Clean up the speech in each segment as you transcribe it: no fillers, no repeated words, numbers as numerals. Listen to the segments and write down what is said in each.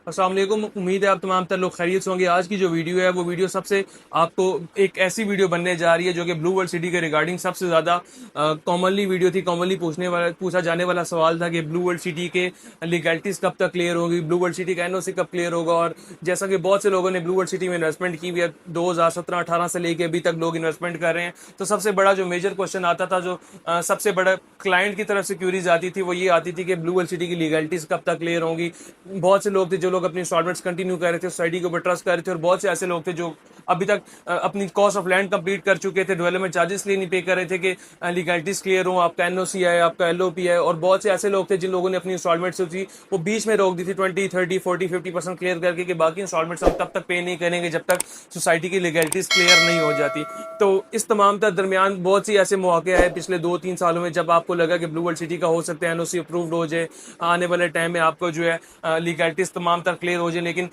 अस्सलाम वालेकुम। उम्मीद है आप तमाम तर लोग खैरियत से होंगे। आज की जो वीडियो है वो वीडियो सबसे आपको एक ऐसी वीडियो बनने जा रही है जो कि ब्लू वर्ल्ड सिटी के रिगार्डिंग सबसे ज़्यादा कॉमनली वीडियो थी। कॉमनली पूछा जाने वाला सवाल था कि ब्लू वर्ल्ड सिटी के लीगलिटीज़ कब तक क्लियर होगी, ब्लू वर्ल्ड सिटी का एनओसी कब क्लियर होगा। और जैसा कि बहुत से लोगों ने ब्लू वर्ल्ड सिटी में इन्वेस्टमेंट की हुई है, 2017-18 से लेके अभी तक लोग इन्वेस्टमेंट कर रहे हैं। तो सबसे बड़ा जो मेजर क्वेश्चन आता था, जो सबसे बड़ा क्लाइंट की तरफ से क्यूरीज आती थी, वो ये आती थी कि ब्लू वर्ल्ड सिटी की लीगलिटीज़ कब तक क्लियर होंगी। बहुत से लोग थे जो लोग अपनी इंस्टॉलमेंट्स कंटिन्यू कर रहे थे, सोसाइटी के ऊपर ट्रस्ट कर रहे थे, और बहुत से ऐसे लोग थे जो अभी तक अपनी कॉस्ट ऑफ लैंड कंप्लीट कर चुके थे, डेवलपमेंट चार्जेस लिए नहीं पे कर रहे थे कि लीगलिटीज क्लियर हो, आपका एनओसी है, आपका एलओपी है। और बहुत से ऐसे लोग थे जिन लोगों ने अपनी इंस्टॉलमेंट्स थी वो बीच में रोक दी थी 20, 30, 40, 50% क्लियर करके कि बाकी इंस्टॉलमेंट्स हम तब तक पे नहीं करेंगे जब तक सोसाइटी की लीगलिटीज क्लियर नहीं हो जाती। तो इस तमाम दरमियान बहुत सी ऐसे मौके आए पिछले 2-3 सालों में जब आपको लगा कि ब्लू वर्ल्ड सिटी का हो सकता है एनओसी अप्रूव्ड हो जाए, आने वाले टाइम में आपको जो है लीगलिटीज तमाम तर क्लियर हो जाए। लेकिन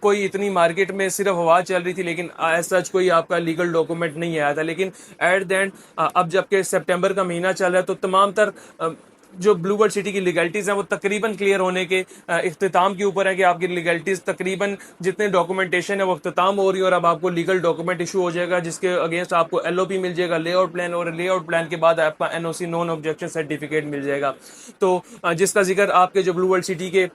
कोई इतनी मार्केट में सिर्फ हवा चल रही थी, लेकिन एज सच कोई आपका लीगल डॉक्यूमेंट नहीं आया था। लेकिन एट द एंड अब जबकि सितंबर का महीना चल रहा है तो तमाम तर जो ब्लू वर्ल्ड सिटी की लीगलिटीज़ हैं वो तकरीबन क्लियर होने के इख्तिताम के ऊपर है कि आपकी लीगलिटीज़ तकरीबन जितने डॉक्यूमेंटेशन है वो इख्तिताम हो रही है, और अब आपको लीगल डॉक्यूमेंट इशू हो जाएगा जिसके अगेंस्ट आपको एलओपी मिल जाएगा, लेआउट प्लान, और लेआउट प्लान के बाद आपका एनओसी नॉन ऑब्जेक्शन सर्टिफिकेट मिल जाएगा। तो जिसका जिक्र आपके जो ब्लू वर्ल्ड सिटी के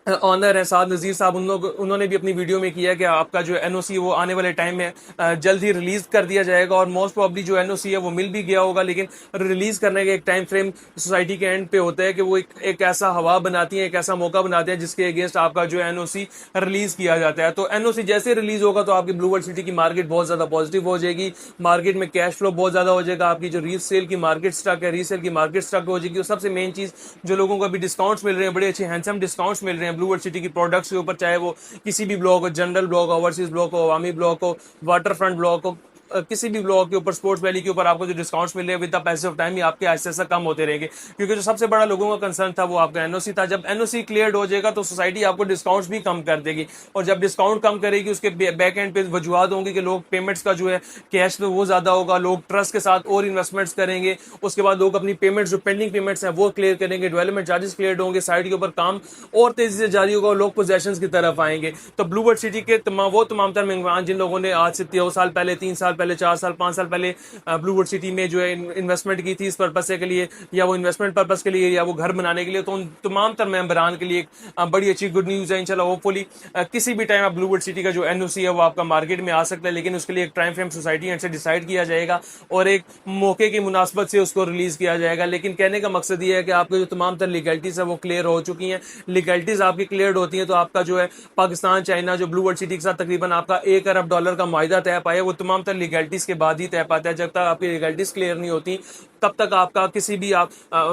ऑनर है साद नज़ीर साहब, उन्होंने भी अपनी वीडियो में किया कि आपका जो एनओसी वो आने वाले टाइम में जल्द ही रिलीज कर दिया जाएगा। और मोस्ट प्रॉब्ली जो एनओसी है वो मिल भी गया होगा, लेकिन रिलीज करने का एक टाइम फ्रेम सोसाइटी के एंड पे होता है कि वो एक ऐसा हवा बनाती है, एक ऐसा मौका बनाते हैं जिसके अगेंस्ट आपका जो एनओसी रिलीज किया जाता है। तो एनओसी जैसे रिलीज होगा तो आपकी ब्लू वर्ल्ड सिटी की मार्केट बहुत ज्यादा पॉजिटिव हो जाएगी, मार्केट में कैश फ्लो बहुत ज्यादा हो जाएगा, आपकी जो रीसेल की मार्केट स्टॉक है, रीसेल की मार्केट स्टॉक हो जाएगी। और सबसे मेन चीज, जो लोगों को अभी डिस्काउंट्स मिल रहे हैं, बड़े अच्छे हैंडसम डिस्काउंट्स मिल रहे हैं ब्लू वर्ल्ड सिटी की प्रोडक्ट्स के ऊपर, चाहे वो किसी भी ब्लॉक हो, जनरल ब्लॉक हो, ओवरसीज ब्लॉक हो, अवामी ब्लॉक हो, वाटर फ्रंट ब्लॉक हो, किसी भी ब्लॉक के ऊपर, स्पोर्ट्स वैली के ऊपर आपको जो डिस्काउंट्स मिल रहे हैं with the passage of time ही आपके ऐसे ऐसा कम होते रहेंगे। क्योंकि जो सबसे बड़ा लोगों का कंसर्न था वो आपका एनओसी था। जब एनओसी क्लियर हो जाएगा तो सोसाइटी आपको डिस्काउंट्स भी कम कर देगी, और जब डिस्काउंट कम करेगी उसके बैक एंड पे वजूहत होंगी कि लोग पेमेंट्स का जो है कैश फ्लो वो ज्यादा होगा, लोग ट्रस्ट के साथ और इन्वेस्टमेंट्स करेंगे, उसके बाद लोग अपनी पेमेंट्स जो पेंडिंग पेमेंट्स हैं वो क्लियर करेंगे, डेवलपमेंट चार्जेस क्लियर होंगे, साइड के ऊपर काम और तेजी से जारी होगा और लोग पोजेशन की तरफ आएंगे। तो ब्लू वर्ल्ड सिटी के तमाम तर मेहमान जिन लोगों ने आज से 2 साल पहले, 3 साल पहले, 4 साल, 5 साल पहले ब्लू वर्ल्ड सिटी में जो है इन्वेस्टमेंट की थी इस पर्पस के लिए, या वो इन्वेस्टमेंट पर्पस के लिए, या वो घर बनाने के लिए, तो उन तमाम तर मेंबरान के लिए एक बड़ी अच्छी गुड न्यूज़ है। इंशाल्लाह होपफुली किसी भी टाइम आप ब्लू वर्ल्ड सिटी का जो एनओसी है वो आपका मार्केट में आ सकता है, लेकिन उसके लिए एक टाइम फ्रेम सोसाइटी एंड से डिसाइड किया जाएगा और एक मौके की मुनासबत से उसको रिलीज किया जाएगा। लेकिन कहने का मकसद ये है कि आपके जो तमाम तर लीगलिटीज है वो क्लियर हो चुकी हैं। लीगलिटीज आपकी क्लियर होती हैं तो आपका जो है पाकिस्तान चाइना जो ब्लू वर्ल्ड सिटी के साथ तकरीबन आपका $1 अरब का माहिदा तय पाया, वो तमाम तर लीगलिटीज के बाद ही तय पाता है। जब तक आपकी लीगलिटीज क्लियर नहीं होती तब तक आपका किसी भी आप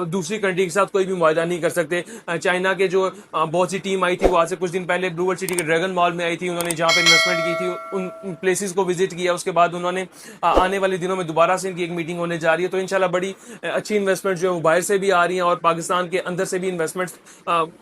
दूसरी कंट्री के साथ कोई भी मुआहदा नहीं कर सकते। चाइना के जो बहुत सी टीम आई थी वो आज से कुछ दिन पहले ब्लू वर्ल्ड सिटी के ड्रैगन मॉल में आई थी, उन्होंने जहाँ पे इन्वेस्टमेंट की थी उन प्लेसेस को विजिट किया। उसके बाद उन्होंने आने वाले दिनों में दोबारा से इनकी एक मीटिंग होने जा रही है। तो इंशाल्लाह बड़ी अच्छी इन्वेस्टमेंट जो है वो बाहर से भी आ रही हैं और पाकिस्तान के अंदर से भी इन्वेस्टमेंट्स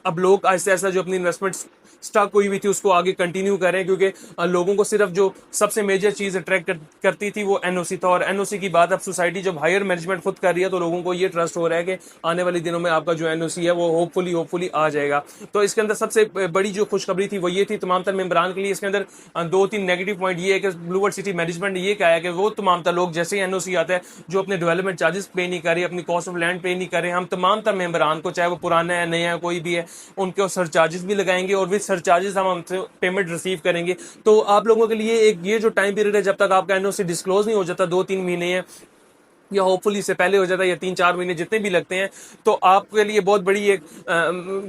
अब लोग ऐसा ऐसा जो अपनी इन्वेस्टमेंट स्टॉक हुई हुई थी उसको आगे कंटिन्यू करें, क्योंकि लोगों को सिर्फ जो सबसे मेजर चीज अट्रैक्ट करती थी वो एनओसी था। और एनओसी की बात अब सोसाइटी जब हायर मैनेजमेंट खुद कर रही है तो लोगों को ये ट्रस्ट हो रहा है कि आने वाले दिनों में आपका जो एनओसी है वो होपफुली आ जाएगा। तो इसके अंदर सबसे बड़ी जो खुशखबरी थी वो ये थी तमाम तर मेंबरान के लिए। इसके अंदर 2-3 नेगेटिव पॉइंट ये है कि ब्लू वर्ल्ड सिटी मैनेजमेंट ने ये कहा है कि वो तमाम तर लोग जैसे ही एनओसी आता है जो अपने डेवलपमेंट चार्जेस पे नहीं करे, अपनी कॉस्ट ऑफ लैंड पे नहीं करे, हम तमाम तर मेंबरान को, चाहे वो पुराना है नया है कोई भी है, उनके सर चार्जेस भी लगाएंगे और विद सर चार्जेस हम हमसे पेमेंट रिसीव करेंगे। तो आप लोगों के लिए एक ये जो टाइम पीरियड है जब तक आपका एनओसी डिस्क्लोज नहीं हो जाता, 2-3 महीने है या होपफुली इससे पहले हो जाता है, या 3-4 महीने जितने भी लगते हैं, तो आपके लिए बहुत बड़ी एक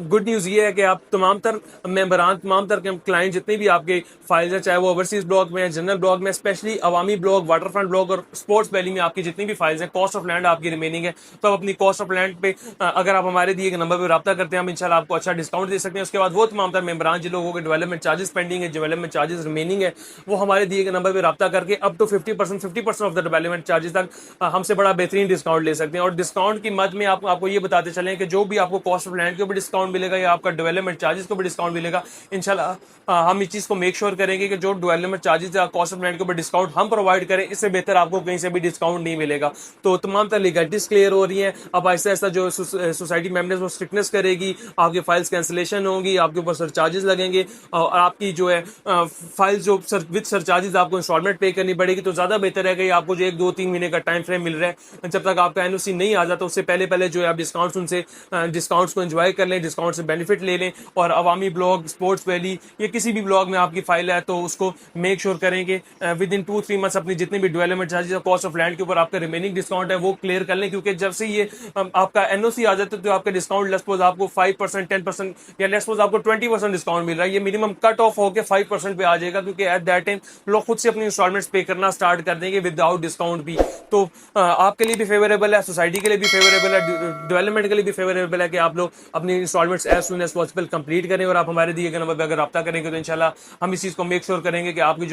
गुड न्यूज़ ये है कि आप तमाम तर मेंबरान, तमाम तर क्लाइंट जितने भी आपके फाइल्स हैं, चाहे वो ओवरसीज ब्लॉक में, जनरल ब्लॉक में, स्पेशली अवामी ब्लॉक, वाटर फ्रंट ब्लॉक और स्पोर्ट्स वैली में आपकी जितनी भी फाइल्स हैं, कॉस्ट ऑफ लैंड आपकी रिमेनिंग है, तो आप अपनी कॉस्ट ऑफ लैंड पे अगर आप हमारे दिए गए नंबर पर रब्ता करते हैं हम इंशाल्लाह आपको अच्छा डिस्काउंट दे सकते हैं। उसके बाद वो तमाम तर मेंबरान जिन लोगों के डेवलपमेंट चार्जेस पेंडिंग है, डेवलपमेंट चार्जेस रिमेनिंग है, वो हमारे दिए गए नंबर पर रब्ता करके up to 50% of the development charges तक हमसे हमसे बड़ा बेहतरीन डिस्काउंट ले सकते हैं। और डिस्काउंट की मद में आपको ये बताते चलें कि जो भी आपको कॉस्ट ऑफ लैंड के ऊपर डिस्काउंट मिलेगा या आपका डेवलपमेंट चार्जेस के ऊपर डिस्काउंट मिलेगा, इंशाल्लाह हम इस चीज़ को मेक श्योर करेंगे कि जो डेवलपमेंट चार्जेस या कॉस्ट ऑफ लैंड के ऊपर डिस्काउंट हम प्रोवाइड करें, इससे बेहतर आपको कहीं से भी डिस्काउंट नहीं मिलेगा। तो तमाम तरह लीगलिटीज क्लियर हो रही हैं। अब आहिस्ता आहिस्ता जो सोसाइटी मेंबर्स वो स्ट्रिक्टनेस करेगी, आपकी फाइल्स कैंसिलेशन होंगी, आपके ऊपर सर चार्जेस लगेंगे और आपकी जो है फाइल्स जो विद सर चार्जेस आपको इंस्टॉलमेंट पे करनी पड़ेगी। तो ज़्यादा बेहतर है कि आपको जो 1-2-3 महीने का टाइम फ्रेम मिल रहा है, जब तक आपका एनओसी नहीं आ जाता उससे पहले पहले जो है आप डिस्काउंट्स को एंजॉय कर लें, डिस्काउंट से बेनिफिट ले लें। और अवामी ब्लॉग, स्पोर्ट्स वैली, ये किसी भी ब्लॉग में आपकी फाइल है तो उसको मेक श्योर करें कि विद इन 2-3 मंथ्स अपनी जितने भी डेवलपमेंट चार्जेस और कॉस्ट ऑफ लैंड के ऊपर आपका रिमेनिंग डिस्काउंट है वो क्लियर कर लें। क्योंकि जब से ये आपका एनओसी आ जाता है तो आपका डिस्काउंट लेट्स सपोज आपको 5%, 10% या लेट्स सपोज आपको 20% डिस्काउंट मिल रहा है, ये मिनिमम कट ऑफ होकर 5% पे आ जाएगा। क्योंकि एट दैट टाइम लोग खुद से अपनी इंस्टॉलमेंट्स पे करना स्टार्ट कर देंगे विदाउट डिस्काउंट भी। तो आपके लिए भी फेवरेबल है, सोसाइटी के लिए भी फेवरेबल है, डेवलपमेंट के लिए भी फेवरेबल है कि आप लोग अपनी instalments as soon as possible complete करें। और आप हमारे दिए गए नंबर पर अगर रब्ता करेंगे तो इंशाल्लाह हम इस चीज़ को मेक श्योर करेंगे कि आपकी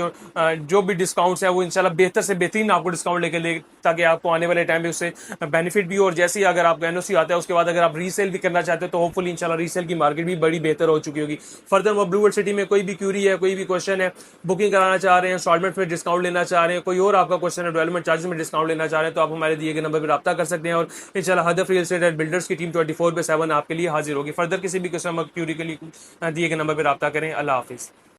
जो भी डिस्काउंट्स है वो इंशाल्लाह बेहतर से बेहतरीन आपको डिस्काउंट लेके ले, ताकि आपको आने वाले टाइम में उससे बेनिफिट भी हो। और जैसे ही अगर आपका एनओसी आता है उसके बाद अगर आप रीसेल भी करना चाहते हैं तो होपफुली इंशाल्लाह रीसेल की मार्केट भी बड़ी बेहतर हो चुकी होगी। फर्दर वो ब्लू वर्ल्ड सिटी में कोई भी क्यूरी है, कोई भी क्वेश्चन है, बुकिंग कराना चाह रहे हैं, इंस्टॉलमेंट में डिस्काउंट लेना चाह रहे हैं, कोई और आपका क्वेश्चन है डेवलपमेंट चार्जेस में डिस्काउंट लेना चाह रहे हैं, तो आप हमारे दिए गए नंबर पर रब्ता कर सकते हैं। और इंशाल्लाह हदफ रियल एस्टेट एंड बिल्डर्स की टीम 24/7 आपके लिए हाजिर होगी। फर्दर किसी भी क्वेश्चन क्यूरी के लिए दिए गए नंबर पर रब्ता करें। अल्लाह हाफिज़।